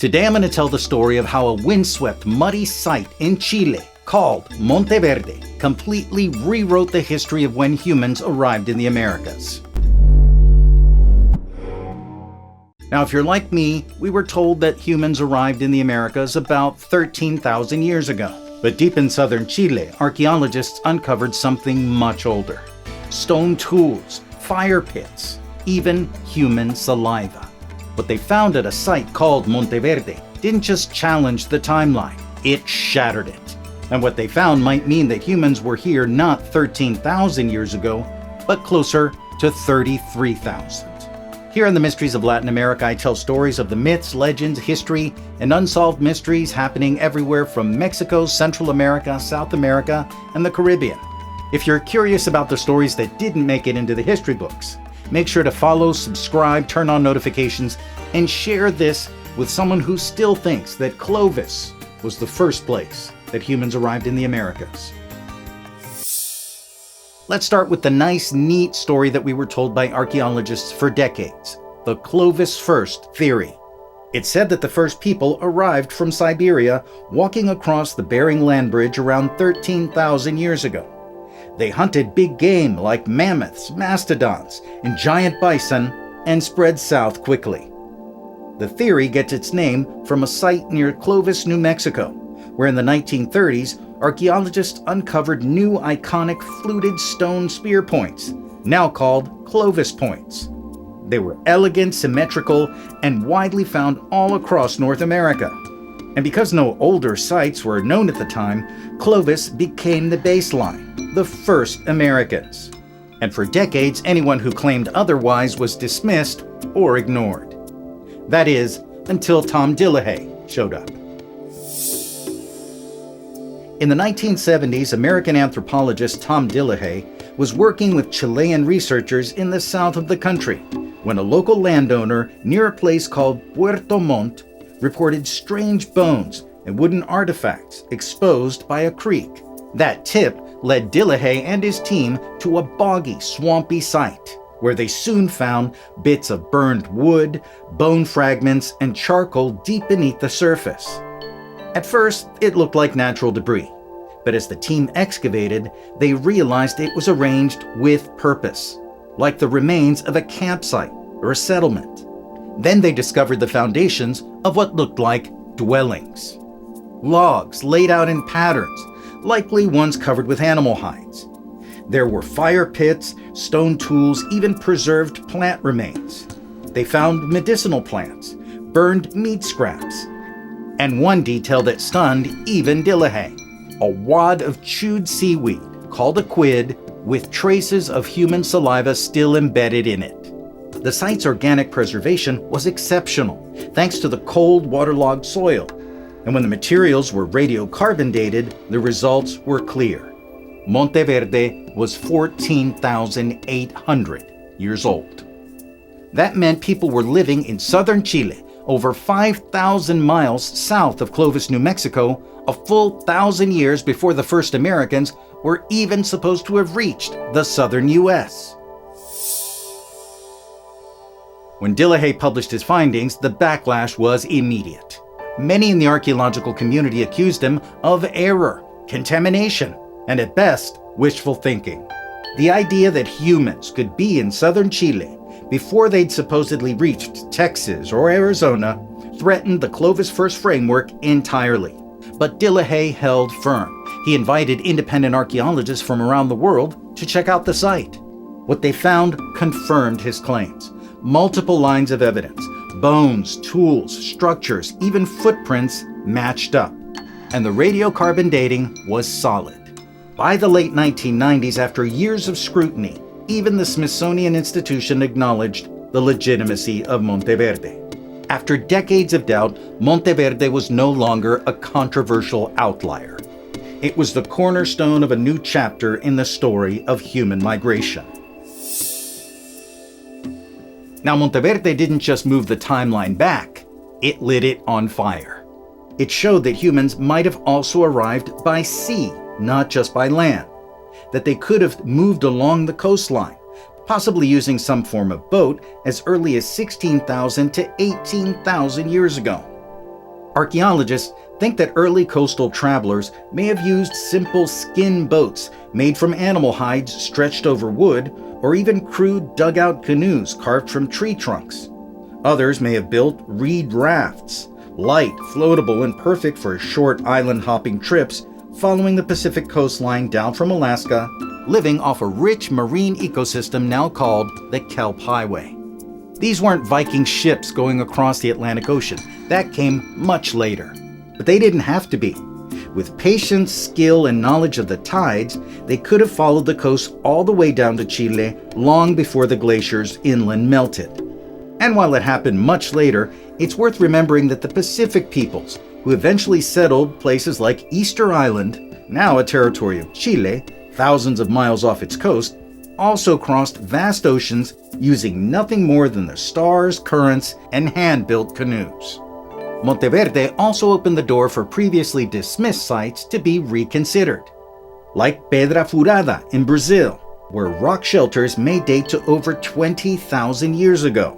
Today I'm going to tell the story of how a windswept, muddy site in Chile called Monte Verde completely rewrote the history of when humans arrived in the Americas. Now, if you're like me, we were told that humans arrived in the Americas about 13,000 years ago. But deep in southern Chile, archaeologists uncovered something much older. Stone tools, fire pits, even human saliva. What they found at a site called Monte Verde didn't just challenge the timeline, it shattered it. And what they found might mean that humans were here not 13,000 years ago, but closer to 33,000. Here on the Mysteries of Latin America, I tell stories of the myths, legends, history, and unsolved mysteries happening everywhere from Mexico, Central America, South America, and the Caribbean. If you're curious about the stories that didn't make it into the history books, make sure to follow, subscribe, turn on notifications, and share this with someone who still thinks that Clovis was the first place that humans arrived in the Americas. Let's start with the nice, neat story that we were told by archaeologists for decades, the Clovis first theory. It said that the first people arrived from Siberia, walking across the Bering Land Bridge around 13,000 years ago. They hunted big game like mammoths, mastodons, and giant bison, and spread south quickly. The theory gets its name from a site near Clovis, New Mexico, where in the 1930s, archaeologists uncovered new iconic fluted stone spear points, now called Clovis points. They were elegant, symmetrical, and widely found all across North America. And because no older sites were known at the time, Clovis became the baseline, the first Americans. And for decades, anyone who claimed otherwise was dismissed or ignored. That is, until Tom Dillahay showed up. In the 1970s, American anthropologist Tom Dillahay was working with Chilean researchers in the south of the country when a local landowner near a place called Puerto Montt reported strange bones and wooden artifacts exposed by a creek. That tip led Dillahay and his team to a boggy, swampy site where they soon found bits of burned wood, bone fragments, and charcoal deep beneath the surface. At first, it looked like natural debris, but as the team excavated, they realized it was arranged with purpose, like the remains of a campsite or a settlement. Then they discovered the foundations of what looked like dwellings. Logs laid out in patterns, likely ones covered with animal hides. There were fire pits, stone tools, even preserved plant remains. They found medicinal plants, burned meat scraps, and one detail that stunned even Dillahay, a wad of chewed seaweed called a quid with traces of human saliva still embedded in it. The site's organic preservation was exceptional, thanks to the cold, waterlogged soil. And when the materials were radiocarbon dated, the results were clear. Monte Verde was 14,800 years old. That meant people were living in southern Chile, over 5,000 miles south of Clovis, New Mexico, a full 1,000 years before the first Americans were even supposed to have reached the southern U.S. When Dillahay published his findings, the backlash was immediate. Many in the archaeological community accused him of error, contamination, and at best, wishful thinking. The idea that humans could be in southern Chile before they'd supposedly reached Texas or Arizona threatened the Clovis first framework entirely. But Dillahay held firm. He invited independent archaeologists from around the world to check out the site. What they found confirmed his claims. Multiple lines of evidence, bones, tools, structures, even footprints matched up. And the radiocarbon dating was solid. By the late 1990s, after years of scrutiny, even the Smithsonian Institution acknowledged the legitimacy of Monte Verde. After decades of doubt, Monte Verde was no longer a controversial outlier. It was the cornerstone of a new chapter in the story of human migration. Now, Monte Verde didn't just move the timeline back, it lit it on fire. It showed that humans might have also arrived by sea, not just by land. That they could have moved along the coastline, possibly using some form of boat as early as 16,000 to 18,000 years ago. Archaeologists think that early coastal travelers may have used simple skin boats made from animal hides stretched over wood, or even crude dugout canoes carved from tree trunks. Others may have built reed rafts, light, floatable, and perfect for short island-hopping trips following the Pacific coastline down from Alaska, living off a rich marine ecosystem now called the Kelp Highway. These weren't Viking ships going across the Atlantic Ocean. That came much later. But they didn't have to be. With patience, skill, and knowledge of the tides, they could have followed the coast all the way down to Chile long before the glaciers inland melted. And while it happened much later, it's worth remembering that the Pacific peoples, who eventually settled places like Easter Island, now a territory of Chile, thousands of miles off its coast, also crossed vast oceans using nothing more than the stars, currents, and hand-built canoes. Monte Verde also opened the door for previously dismissed sites to be reconsidered, like Pedra Furada in Brazil, where rock shelters may date to over 20,000 years ago,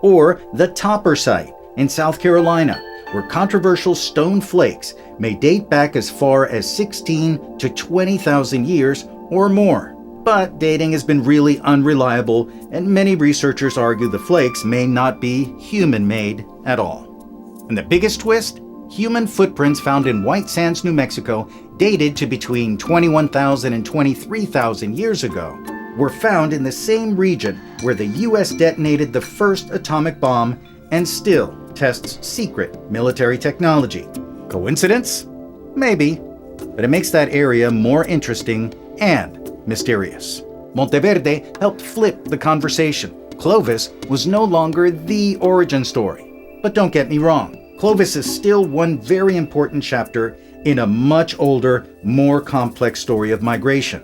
or the Topper site in South Carolina, where controversial stone flakes may date back as far as 16 to 20,000 years or more. But dating has been really unreliable, and many researchers argue the flakes may not be human-made at all. And the biggest twist? Human footprints found in White Sands, New Mexico, dated to between 21,000 and 23,000 years ago, were found in the same region where the US detonated the first atomic bomb and still tests secret military technology. Coincidence? Maybe, but it makes that area more interesting and mysterious. Monte Verde helped flip the conversation. Clovis was no longer the origin story. But don't get me wrong, Clovis is still one very important chapter in a much older, more complex story of migration.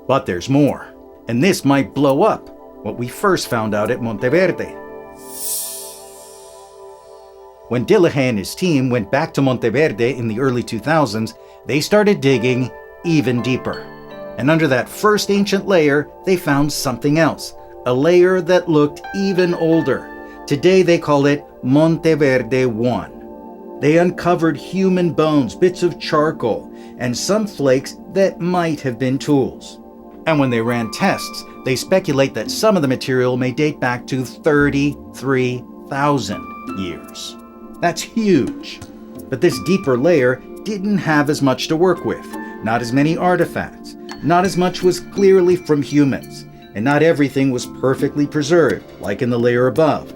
But there's more, and this might blow up what we first found out at Monte Verde. When Dillehay and his team went back to Monte Verde in the early 2000s, they started digging even deeper. And under that first ancient layer, they found something else, a layer that looked even older. Today they call it Monte Verde 1. They uncovered human bones, bits of charcoal, and some flakes that might have been tools. And when they ran tests, they speculate that some of the material may date back to 33,000 years. That's huge. But this deeper layer didn't have as much to work with, not as many artifacts, not as much was clearly from humans, and not everything was perfectly preserved, like in the layer above.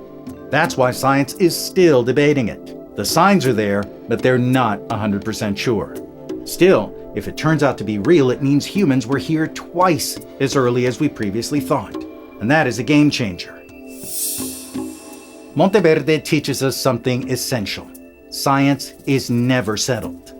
That's why science is still debating it. The signs are there, but they're not 100% sure. Still, if it turns out to be real, it means humans were here twice as early as we previously thought. And that is a game changer. Monte Verde teaches us something essential. Science is never settled.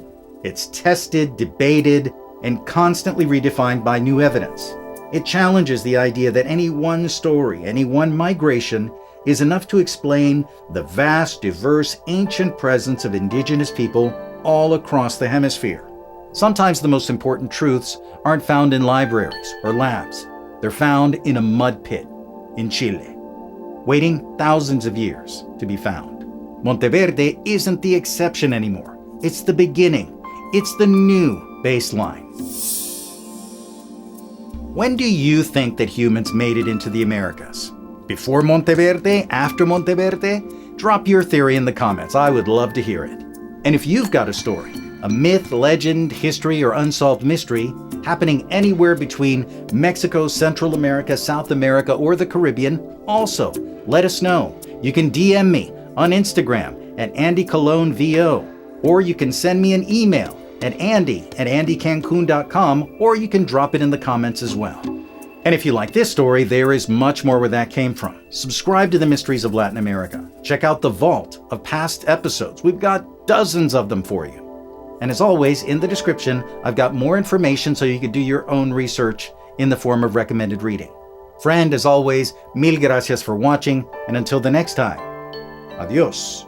It's tested, debated, and constantly redefined by new evidence. It challenges the idea that any one story, any one migration, is enough to explain the vast, diverse, ancient presence of indigenous people all across the hemisphere. Sometimes the most important truths aren't found in libraries or labs. They're found in a mud pit in Chile, waiting thousands of years to be found. Monte Verde isn't the exception anymore. It's the beginning. It's the new baseline. When do you think that humans made it into the Americas? Before Monte Verde? After Monte Verde? Drop your theory in the comments. I would love to hear it. And if you've got a story, a myth, legend, history, or unsolved mystery happening anywhere between Mexico, Central America, South America, or the Caribbean, also let us know. You can DM me on Instagram at AndyCologneVO, or you can send me an email at andy@andycancun.com, or you can drop it in the comments as well. And if you like this story, there is much more where that came from. Subscribe to the Mysteries of Latin America. Check out the vault of past episodes. We've got dozens of them for you. And as always, in the description, I've got more information so you can do your own research in the form of recommended reading. Friend, as always, mil gracias for watching, and until the next time, adios.